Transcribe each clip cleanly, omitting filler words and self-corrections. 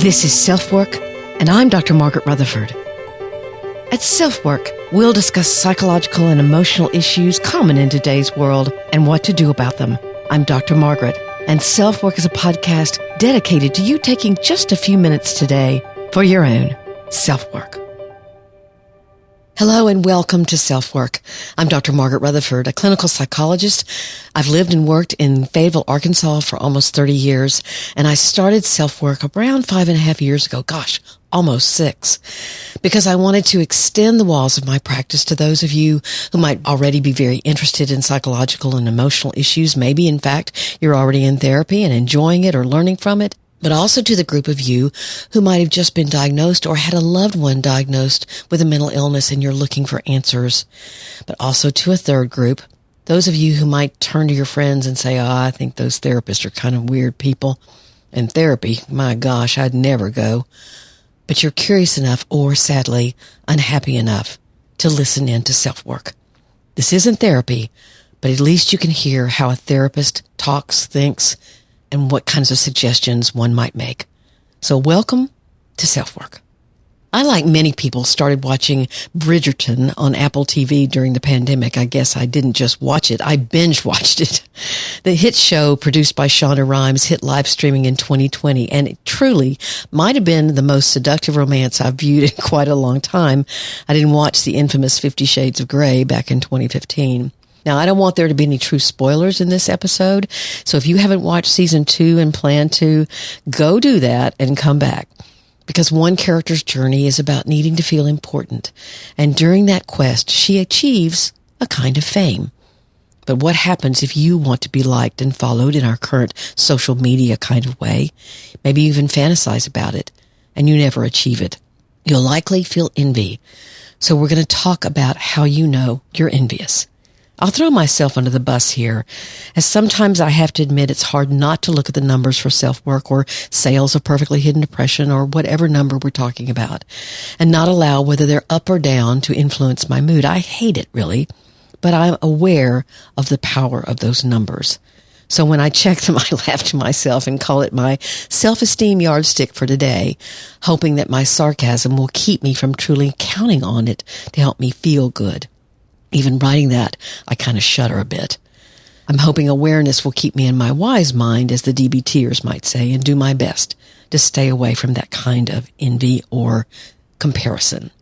This is SelfWork, and I'm Dr. Margaret Rutherford. At SelfWork, we'll discuss psychological and emotional issues common in today's world and what to do about them. I'm Dr. Margaret, and SelfWork is a podcast dedicated to you taking just a few minutes today for your own self-work. Hello and welcome to SelfWork. I'm Dr. Margaret Rutherford, a clinical psychologist. I've lived and worked in Fayetteville, Arkansas for almost 30 years, and I started SelfWork around 5.5 years ago. Gosh, almost 6. Because I wanted to extend the walls of my practice to those of you who might already be very interested in psychological and emotional issues. Maybe, in fact, you're already in therapy and enjoying it or learning from it. But also to the group of you who might have just been diagnosed or had a loved one diagnosed with a mental illness and you're looking for answers. But also to a third group, those of you who might turn to your friends and say, I think those therapists are kind of weird people. And therapy, my gosh, I'd never go. But you're curious enough or, sadly, unhappy enough to listen in to SelfWork. This isn't therapy, but at least you can hear how a therapist talks, thinks, and what kinds of suggestions one might make. So welcome to SelfWork. I, like many people, started watching Bridgerton on Apple TV during the pandemic. I guess I didn't just watch it, I binge watched it. The hit show produced by Shonda Rhimes hit live streaming in 2020, and it truly might have been the most seductive romance I've viewed in quite a long time. I didn't watch the infamous 50 Shades of Grey back in 2015. Now, I don't want there to be any true spoilers in this episode, so if you haven't watched season 2 and plan to, go do that and come back. Because one character's journey is about needing to feel important, and during that quest, she achieves a kind of fame. But what happens if you want to be liked and followed in our current social media kind of way? Maybe even fantasize about it, and you never achieve it. You'll likely feel envy. So we're going to talk about how you know you're envious. I'll throw myself under the bus here, as sometimes I have to admit it's hard not to look at the numbers for self-work or sales of perfectly hidden depression or whatever number we're talking about, and not allow whether they're up or down to influence my mood. I hate it, really, but I'm aware of the power of those numbers. So when I check them, I laugh to myself and call it my self-esteem yardstick for today, hoping that my sarcasm will keep me from truly counting on it to help me feel good. Even writing that, I kind of shudder a bit. I'm hoping awareness will keep me in my wise mind, as the DBTers might say, and do my best to stay away from that kind of envy or comparison.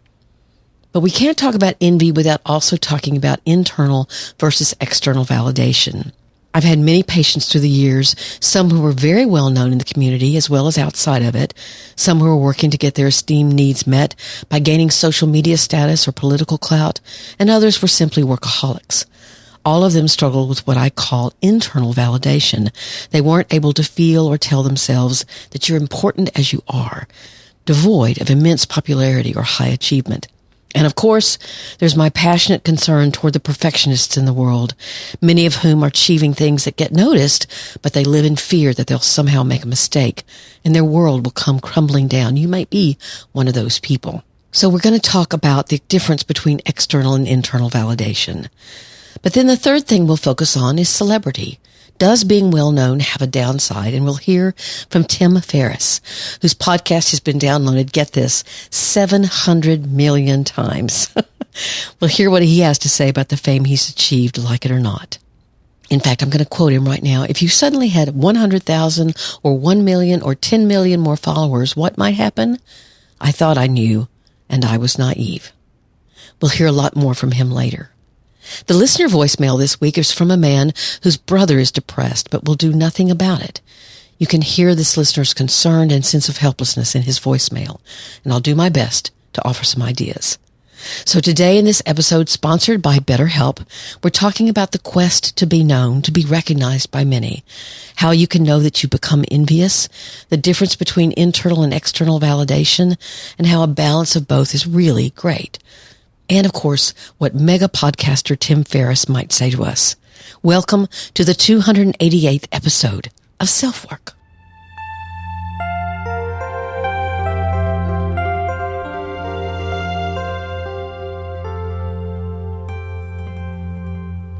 But we can't talk about envy without also talking about internal versus external validation. I've had many patients through the years, some who were very well known in the community as well as outside of it, some who were working to get their esteemed needs met by gaining social media status or political clout, and others were simply workaholics. All of them struggled with what I call internal validation. They weren't able to feel or tell themselves that you're important as you are, devoid of immense popularity or high achievement. And of course, there's my passionate concern toward the perfectionists in the world, many of whom are achieving things that get noticed, but they live in fear that they'll somehow make a mistake and their world will come crumbling down. You might be one of those people. So we're going to talk about the difference between external and internal validation. But then the third thing we'll focus on is celebrity. Does being well known have a downside? And we'll hear from Tim Ferriss, whose podcast has been downloaded, get this, 700 million times. We'll hear what he has to say about the fame he's achieved, like it or not. In fact, I'm going to quote him right now. If you suddenly had 100,000 or 1 million or 10 million more followers, what might happen? I thought I knew, and I was naive. We'll hear a lot more from him later. The listener voicemail this week is from a man whose brother is depressed but will do nothing about it. You can hear this listener's concern and sense of helplessness in his voicemail, and I'll do my best to offer some ideas. So today in this episode, sponsored by BetterHelp, we're talking about the quest to be known, to be recognized by many, how you can know that you become envious, the difference between internal and external validation, and how a balance of both is really great. And, of course, what mega podcaster Tim Ferriss might say to us. Welcome to the 288th episode of SelfWork.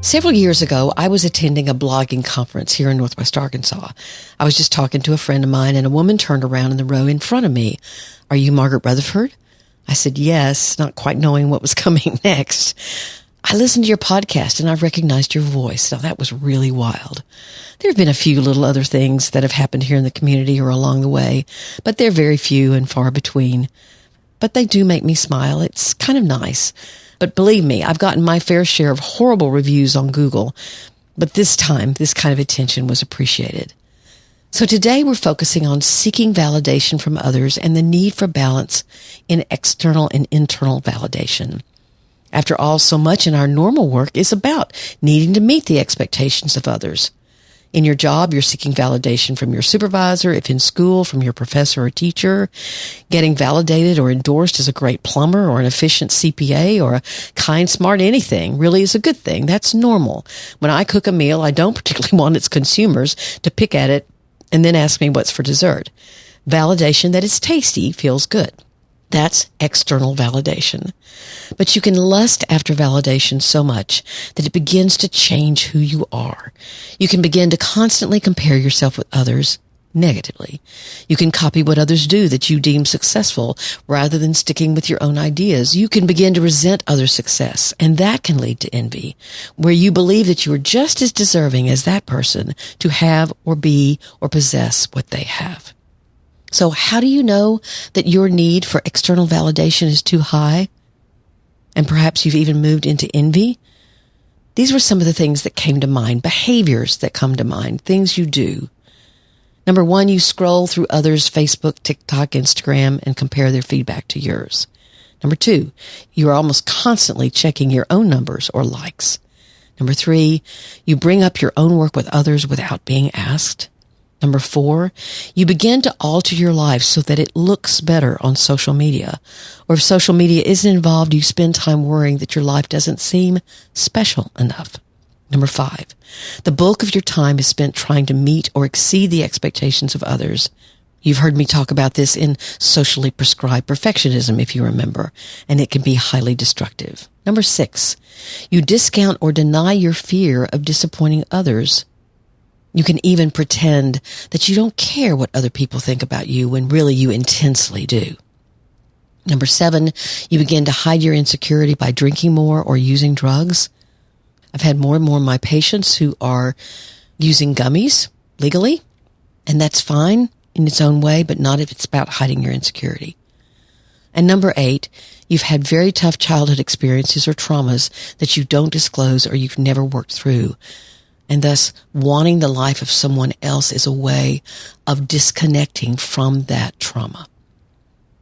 Several years ago, I was attending a blogging conference here in Northwest Arkansas. I was just talking to a friend of mine, and a woman turned around in the row in front of me. "Are you Margaret Rutherford?" I said, "Yes," not quite knowing what was coming next. "I listened to your podcast, and I recognized your voice." Now, that was really wild. There have been a few little other things that have happened here in the community or along the way, but they're very few and far between. But they do make me smile. It's kind of nice. But believe me, I've gotten my fair share of horrible reviews on Google. But this time, this kind of attention was appreciated. So today we're focusing on seeking validation from others and the need for balance in external and internal validation. After all, so much in our normal work is about needing to meet the expectations of others. In your job, you're seeking validation from your supervisor, if in school, from your professor or teacher. Getting validated or endorsed as a great plumber or an efficient CPA or a kind, smart anything really is a good thing. That's normal. When I cook a meal, I don't particularly want its consumers to pick at it and then ask me what's for dessert. Validation that it's tasty feels good. That's external validation. But you can lust after validation so much that it begins to change who you are. You can begin to constantly compare yourself with others negatively. You can copy what others do that you deem successful rather than sticking with your own ideas. You can begin to resent others' success, and that can lead to envy, where you believe that you are just as deserving as that person to have or be or possess what they have. So how do you know that your need for external validation is too high? And perhaps you've even moved into envy? These were some of the things that came to mind, behaviors that come to mind, things you do. Number one, you scroll through others' Facebook, TikTok, Instagram, and compare their feedback to yours. Number two, you are almost constantly checking your own numbers or likes. Number three, you bring up your own work with others without being asked. Number four, you begin to alter your life so that it looks better on social media. Or if social media isn't involved, you spend time worrying that your life doesn't seem special enough. Number five, the bulk of your time is spent trying to meet or exceed the expectations of others. You've heard me talk about this in socially prescribed perfectionism, if you remember, and it can be highly destructive. Number six, you discount or deny your fear of disappointing others. You can even pretend that you don't care what other people think about you when really you intensely do. Number seven, you begin to hide your insecurity by drinking more or using drugs. I've had more and more of my patients who are using gummies legally, and that's fine in its own way, but not if it's about hiding your insecurity. And number eight, you've had very tough childhood experiences or traumas that you don't disclose or you've never worked through. And thus, wanting the life of someone else is a way of disconnecting from that trauma.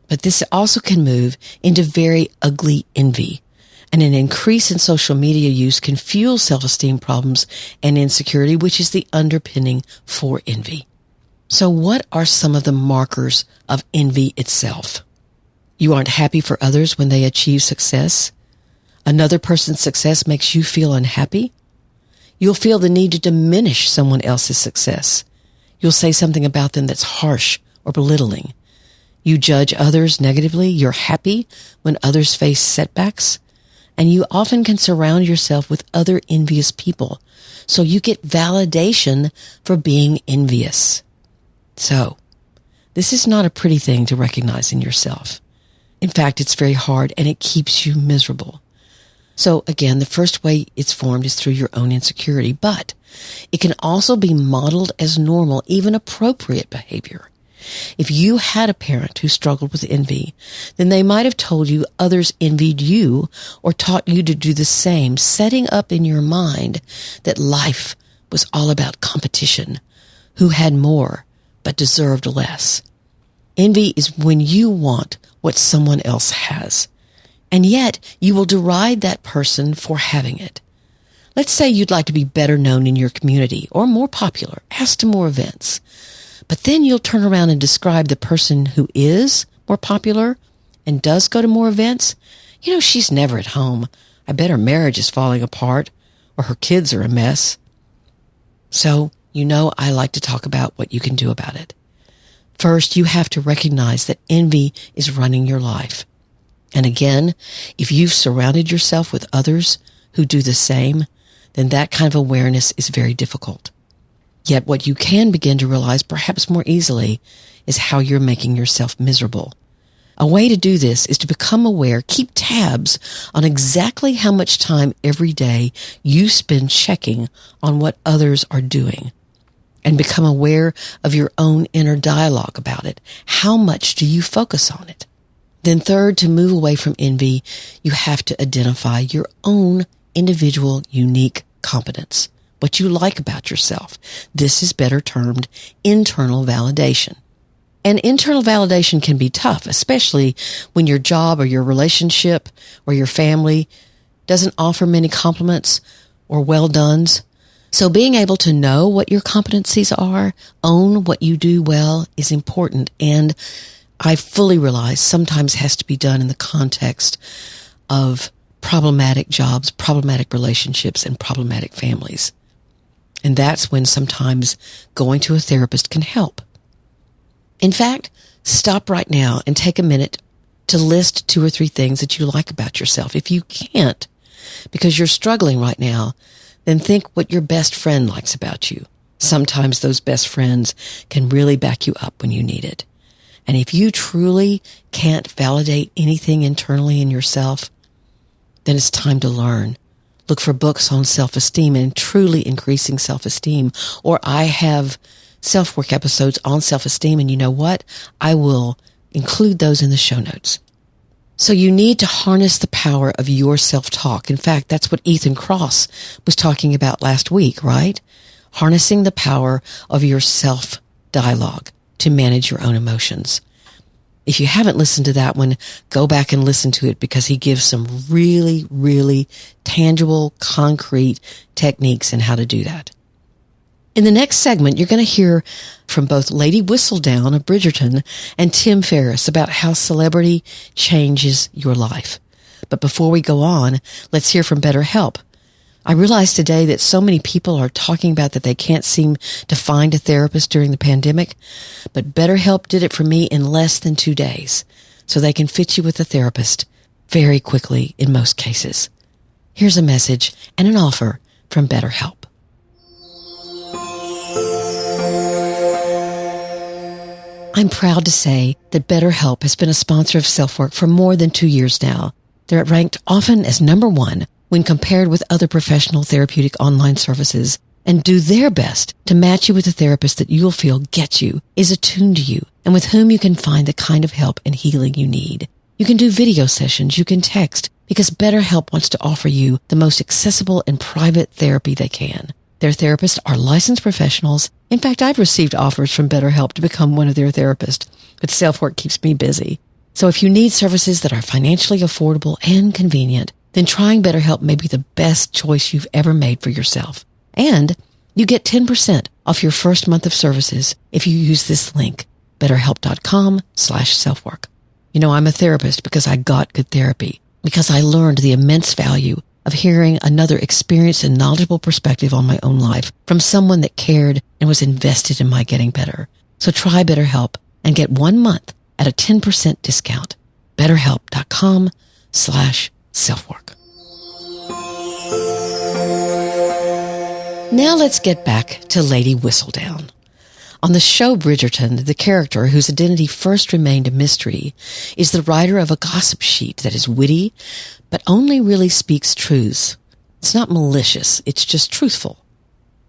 But this also can move into very ugly envy. And an increase in social media use can fuel self-esteem problems and insecurity, which is the underpinning for envy. So what are some of the markers of envy itself? You aren't happy for others when they achieve success. Another person's success makes you feel unhappy. You'll feel the need to diminish someone else's success. You'll say something about them that's harsh or belittling. You judge others negatively. You're happy when others face setbacks. And you often can surround yourself with other envious people. So you get validation for being envious. So, this is not a pretty thing to recognize in yourself. In fact, it's very hard and it keeps you miserable. So again, the first way it's formed is through your own insecurity, but it can also be modeled as normal, even appropriate behavior. If you had a parent who struggled with envy, then they might have told you others envied you or taught you to do the same, setting up in your mind that life was all about competition, who had more but deserved less. Envy is when you want what someone else has. And yet, you will deride that person for having it. Let's say you'd like to be better known in your community or more popular, asked to more events. But then you'll turn around and describe the person who is more popular and does go to more events. You know, she's never at home. I bet her marriage is falling apart or her kids are a mess. So, you know, I like to talk about what you can do about it. First, you have to recognize that envy is running your life. And again, if you've surrounded yourself with others who do the same, then that kind of awareness is very difficult. Yet what you can begin to realize perhaps more easily is how you're making yourself miserable. A way to do this is to become aware, keep tabs on exactly how much time every day you spend checking on what others are doing, and become aware of your own inner dialogue about it. How much do you focus on it? Then third, to move away from envy, you have to identify your own individual, unique competence, what you like about yourself. This is better termed internal validation. And internal validation can be tough, especially when your job or your relationship or your family doesn't offer many compliments or well-dones. So being able to know what your competencies are, own what you do well, is important. And I fully realize sometimes has to be done in the context of problematic jobs, problematic relationships, and problematic families. And that's when sometimes going to a therapist can help. In fact, stop right now and take a minute to list 2 or 3 things that you like about yourself. If you can't, because you're struggling right now, then think what your best friend likes about you. Sometimes those best friends can really back you up when you need it. And if you truly can't validate anything internally in yourself, then it's time to learn. Look for books on self-esteem and truly increasing self-esteem. Or I have SelfWork episodes on self-esteem, and you know what? I will include those in the show notes. So you need to harness the power of your self-talk. In fact, that's what Ethan Kross was talking about last week, right? Harnessing the power of your self-dialogue to manage your own emotions. If you haven't listened to that one, go back and listen to it, because he gives some really, really tangible, concrete techniques in how to do that. In the next segment, you're going to hear from both Lady Whistledown of Bridgerton and Tim Ferriss about how celebrity changes your life. But before we go on, let's hear from BetterHelp. I realized today that so many people are talking about that they can't seem to find a therapist during the pandemic, but BetterHelp did it for me in less than 2 days, so they can fit you with a therapist very quickly in most cases. Here's a message and an offer from BetterHelp. I'm proud to say that BetterHelp has been a sponsor of SelfWork for more than 2 years now. They're ranked often as number 1 when compared with other professional therapeutic online services, and do their best to match you with a therapist that you'll feel gets you, is attuned to you, and with whom you can find the kind of help and healing you need. You can do video sessions, you can text, because BetterHelp wants to offer you the most accessible and private therapy they can. Their therapists are licensed professionals. In fact, I've received offers from BetterHelp to become one of their therapists, but SelfWork keeps me busy. So if you need services that are financially affordable and convenient, then trying BetterHelp may be the best choice you've ever made for yourself. And you get 10% off your first month of services if you use this link, betterhelp.com/selfwork. You know, I'm a therapist because I got good therapy, because I learned the immense value of hearing another experienced and knowledgeable perspective on my own life from someone that cared and was invested in my getting better. So try BetterHelp and get 1 month at a 10% discount. betterhelp.com/selfwork. Now let's get back to Lady Whistledown. On the show Bridgerton, the character whose identity first remained a mystery is the writer of a gossip sheet that is witty, but only really speaks truths. It's not malicious, it's just truthful.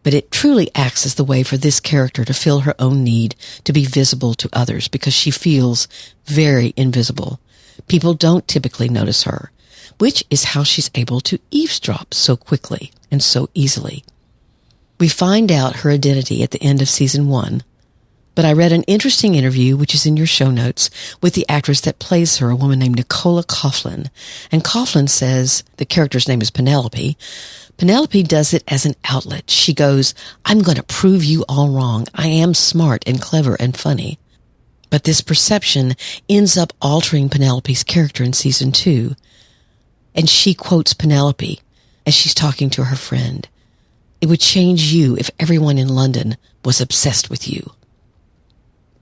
But it truly acts as the way for this character to fill her own need to be visible to others, because she feels very invisible. People don't typically notice her, which is how she's able to eavesdrop so quickly and so easily. We find out her identity at the end of season 1, but I read an interesting interview, which is in your show notes, with the actress that plays her, a woman named Nicola Coughlan. And Coughlan says, the character's name is Penelope. Penelope does it as an outlet. She goes, I'm going to prove you all wrong. I am smart and clever and funny. But this perception ends up altering Penelope's character in season 2. And she quotes Penelope as she's talking to her friend. It would change you if everyone in London was obsessed with you.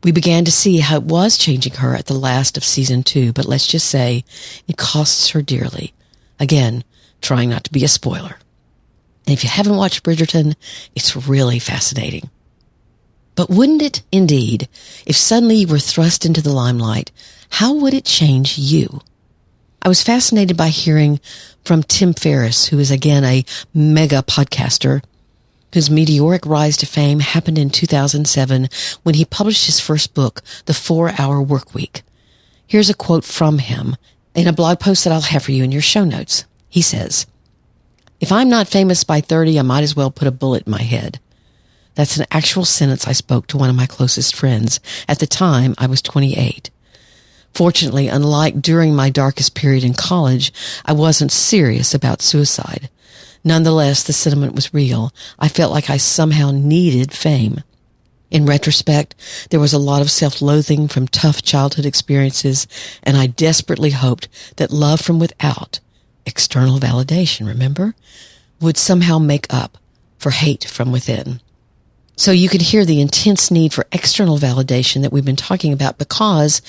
We began to see how it was changing her at the last of season 2, but let's just say it costs her dearly. Again, trying not to be a spoiler. And if you haven't watched Bridgerton, it's really fascinating. But wouldn't it indeed, if suddenly you were thrust into the limelight, how would it change you? I was fascinated by hearing from Tim Ferriss, who is again a mega podcaster, whose meteoric rise to fame happened in 2007 when he published his first book, The 4-Hour Workweek. Here's a quote from him in a blog post that I'll have for you in your show notes. He says, "If I'm not famous by 30, I might as well put a bullet in my head." That's an actual sentence I spoke to one of my closest friends. At the time, I was 28. Fortunately, unlike during my darkest period in college, I wasn't serious about suicide. Nonetheless, the sentiment was real. I felt like I somehow needed fame. In retrospect, there was a lot of self-loathing from tough childhood experiences, and I desperately hoped that love from without, external validation, remember, would somehow make up for hate from within. So you could hear the intense need for external validation that we've been talking about because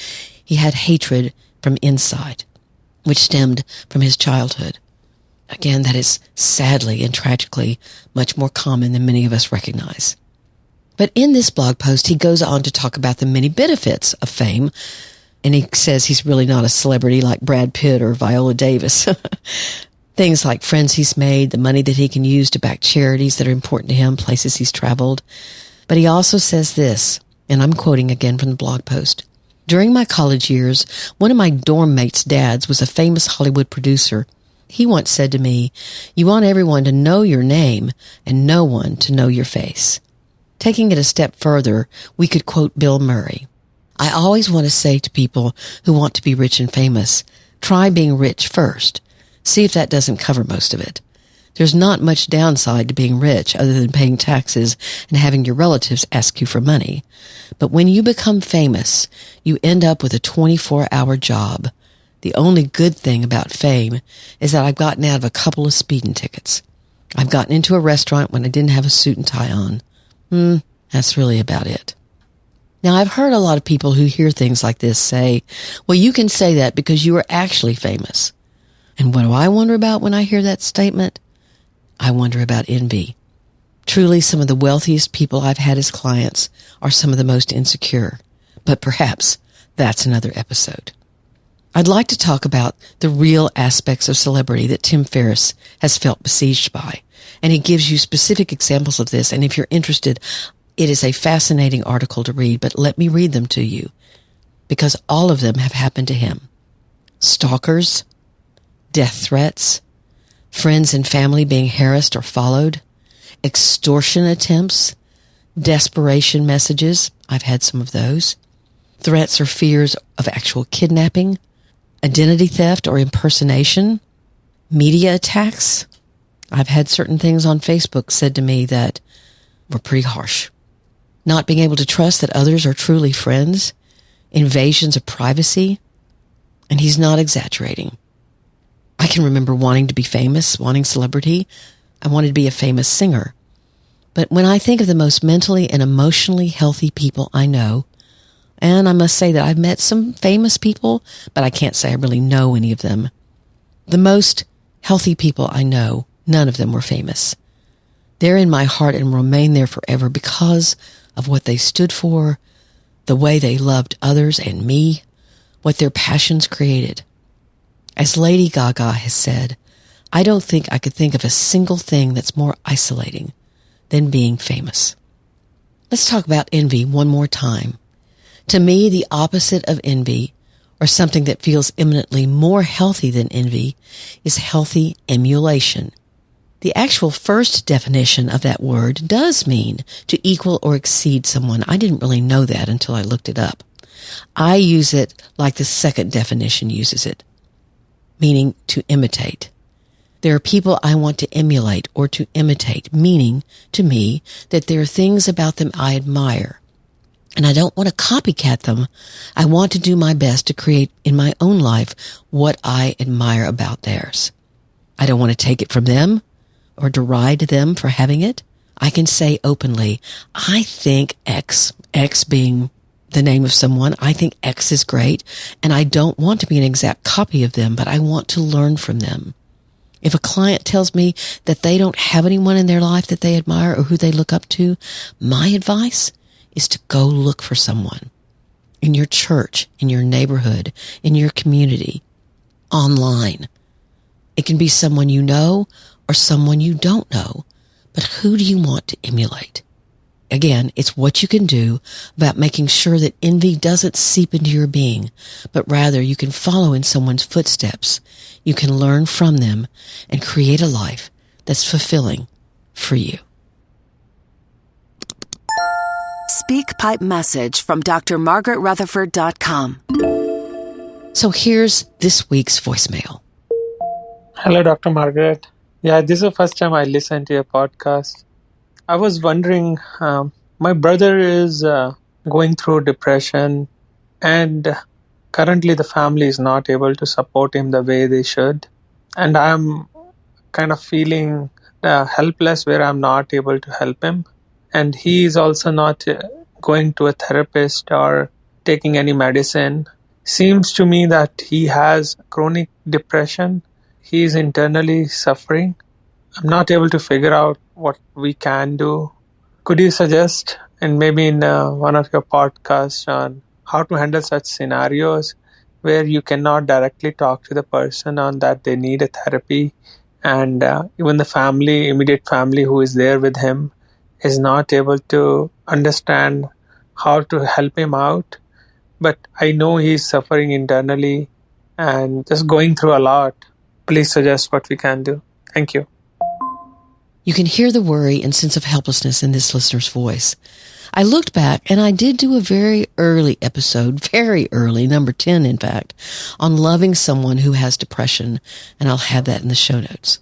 he had hatred from inside, which stemmed from his childhood. Again, that is sadly and tragically much more common than many of us recognize. But in this blog post, he goes on to talk about the many benefits of fame, and he says he's really not a celebrity like Brad Pitt or Viola Davis. Things like friends he's made, the money that he can use to back charities that are important to him, places he's traveled. But he also says this, and I'm quoting again from the blog post. "During my college years, one of my dorm mates' dads was a famous Hollywood producer. He once said to me, 'You want everyone to know your name and no one to know your face.' Taking it a step further, we could quote Bill Murray. I always want to say to people who want to be rich and famous, try being rich first. See if that doesn't cover most of it. There's not much downside to being rich other than paying taxes and having your relatives ask you for money. But when you become famous, you end up with a 24-hour job. The only good thing about fame is that I've gotten out of a couple of speeding tickets. I've gotten into a restaurant when I didn't have a suit and tie on. That's really about it." Now, I've heard a lot of people who hear things like this say, well, you can say that because you are actually famous. And what do I wonder about when I hear that statement? I wonder about envy. Truly, some of the wealthiest people I've had as clients are some of the most insecure. But perhaps that's another episode. I'd like to talk about the real aspects of celebrity that Tim Ferriss has felt besieged by. And he gives you specific examples of this. And if you're interested, it is a fascinating article to read, but let me read them to you because all of them have happened to him. Stalkers, death threats, friends and family being harassed or followed, extortion attempts, desperation messages. I've had some of those. Threats or fears of actual kidnapping, identity theft or impersonation, media attacks. I've had certain things on Facebook said to me that were pretty harsh. Not being able to trust that others are truly friends, invasions of privacy, and he's not exaggerating. I can remember wanting to be famous, wanting celebrity. I wanted to be a famous singer. But when I think of the most mentally and emotionally healthy people I know, and I must say that I've met some famous people, but I can't say I really know any of them. The most healthy people I know, none of them were famous. They're in my heart and remain there forever because of what they stood for, the way they loved others and me, what their passions created. As Lady Gaga has said, I don't think I could think of a single thing that's more isolating than being famous. Let's talk about envy one more time. To me, the opposite of envy, or something that feels eminently more healthy than envy, is healthy emulation. The actual first definition of that word does mean to equal or exceed someone. I didn't really know that until I looked it up. I use it like the second definition uses it, meaning to imitate. There are people I want to emulate or to imitate, meaning to me that there are things about them I admire. And I don't want to copycat them. I want to do my best to create in my own life what I admire about theirs. I don't want to take it from them or deride them for having it. I can say openly, I think X being the name of someone, I think X is great, and I don't want to be an exact copy of them, but I want to learn from them. If a client tells me that they don't have anyone in their life that they admire or who they look up to, my advice is to go look for someone in your church, in your neighborhood, in your community, online. It can be someone you know or someone you don't know, but who do you want to emulate? Again, it's what you can do about making sure that envy doesn't seep into your being, but rather you can follow in someone's footsteps. You can learn from them and create a life that's fulfilling for you. SpeakPipe message from drmargaretrutherford.com. So here's this week's voicemail. Hello, Dr. Margaret. Yeah, this is the first time I listened to your podcast. I was wondering, my brother is going through depression, and currently the family is not able to support him the way they should. And I'm kind of feeling helpless where I'm not able to help him. And he is also not going to a therapist or taking any medicine. Seems to me that he has chronic depression. He is internally suffering. I'm not able to figure out what we can do. Could you suggest, and maybe in one of your podcasts, on how to handle such scenarios where you cannot directly talk to the person on that they need a therapy, and even the family, immediate family who is there with him, is not able to understand how to help him out. But I know he's suffering internally and just going through a lot. Please suggest what we can do. Thank you. You can hear the worry and sense of helplessness in this listener's voice. I looked back and I did do a very early episode, very early, number 10 in fact, on loving someone who has depression, and I'll have that in the show notes.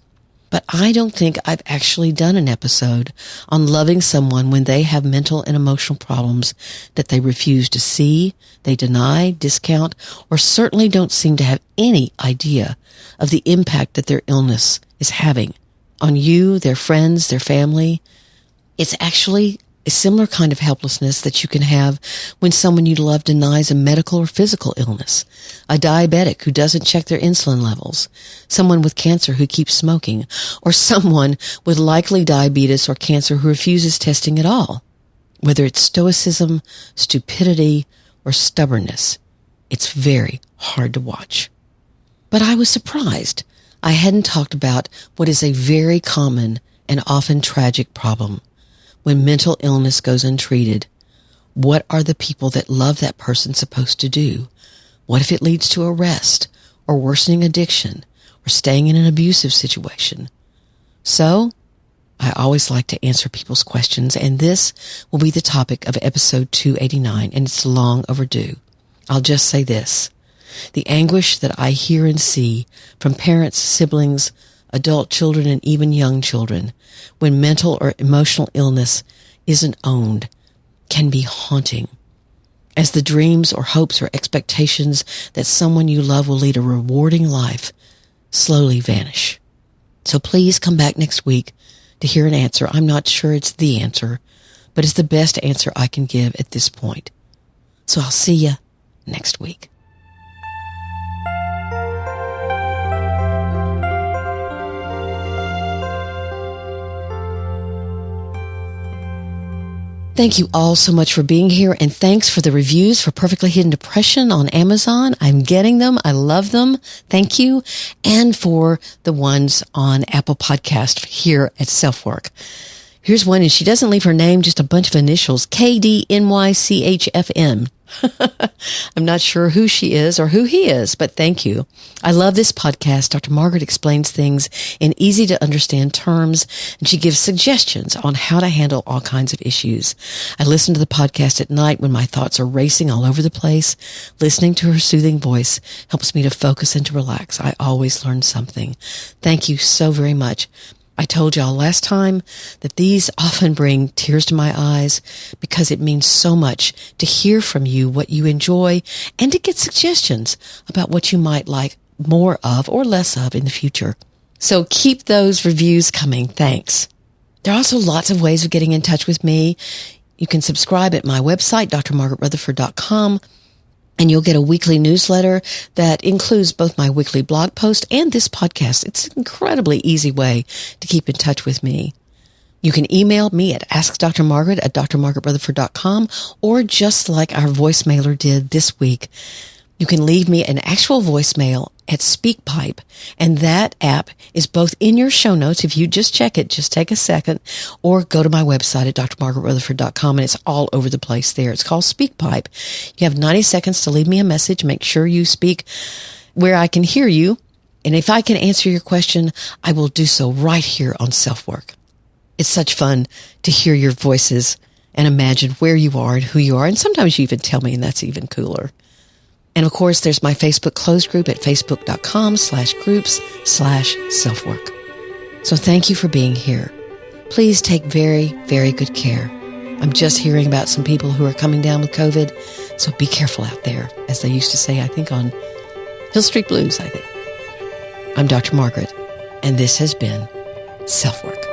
But I don't think I've actually done an episode on loving someone when they have mental and emotional problems that they refuse to see, they deny, discount, or certainly don't seem to have any idea of the impact that their illness is having on you, their friends, their family. It's actually a similar kind of helplessness that you can have when someone you love denies a medical or physical illness, a diabetic who doesn't check their insulin levels, someone with cancer who keeps smoking, or someone with likely diabetes or cancer who refuses testing at all. Whether it's stoicism, stupidity, or stubbornness, it's very hard to watch. But I was surprised I hadn't talked about what is a very common and often tragic problem. When mental illness goes untreated, what are the people that love that person supposed to do? What if it leads to arrest or worsening addiction or staying in an abusive situation? So, I always like to answer people's questions, and this will be the topic of episode 289, and it's long overdue. I'll just say this. The anguish that I hear and see from parents, siblings, adult children, and even young children when mental or emotional illness isn't owned can be haunting, as the dreams or hopes or expectations that someone you love will lead a rewarding life slowly vanish. So please come back next week to hear an answer. I'm not sure it's the answer, but it's the best answer I can give at this point. So I'll see you next week. Thank you all so much for being here, and thanks for the reviews for Perfectly Hidden Depression on Amazon. I'm getting them. I love them. Thank you. And for the ones on Apple Podcast here at SelfWork. Here's one, and she doesn't leave her name, just a bunch of initials, KDNYCHFM. I'm not sure who she is or who he is, but thank you. I love this podcast. Dr. Margaret explains things in easy to understand terms, and she gives suggestions on how to handle all kinds of issues. I listen to the podcast at night when my thoughts are racing all over the place. Listening to her soothing voice helps me to focus and to relax. I always learn something. Thank you so very much. I told y'all last time that these often bring tears to my eyes because it means so much to hear from you what you enjoy and to get suggestions about what you might like more of or less of in the future. So keep those reviews coming. Thanks. There are also lots of ways of getting in touch with me. You can subscribe at my website, drmargaretrutherford.com. And you'll get a weekly newsletter that includes both my weekly blog post and this podcast. It's an incredibly easy way to keep in touch with me. You can email me at askdrmargaret at drmargaretrutherford.com, or just like our voicemailer did this week, you can leave me an actual voicemail at SpeakPipe, and that app is both in your show notes. If you just check it, just take a second, or go to my website at drmargaretrutherford.com, and it's all over the place there. It's called SpeakPipe. You have 90 seconds to leave me a message. Make sure you speak where I can hear you, and if I can answer your question, I will do so right here on SelfWork. It's such fun to hear your voices and imagine where you are and who you are, and sometimes you even tell me, and that's even cooler. And of course, there's my Facebook closed group at facebook.com/groups/selfwork. So thank you for being here. Please take very, very good care. I'm just hearing about some people who are coming down with COVID, so be careful out there, as they used to say, I think on Hill Street Blues, I think. I'm Dr. Margaret, and this has been SelfWork.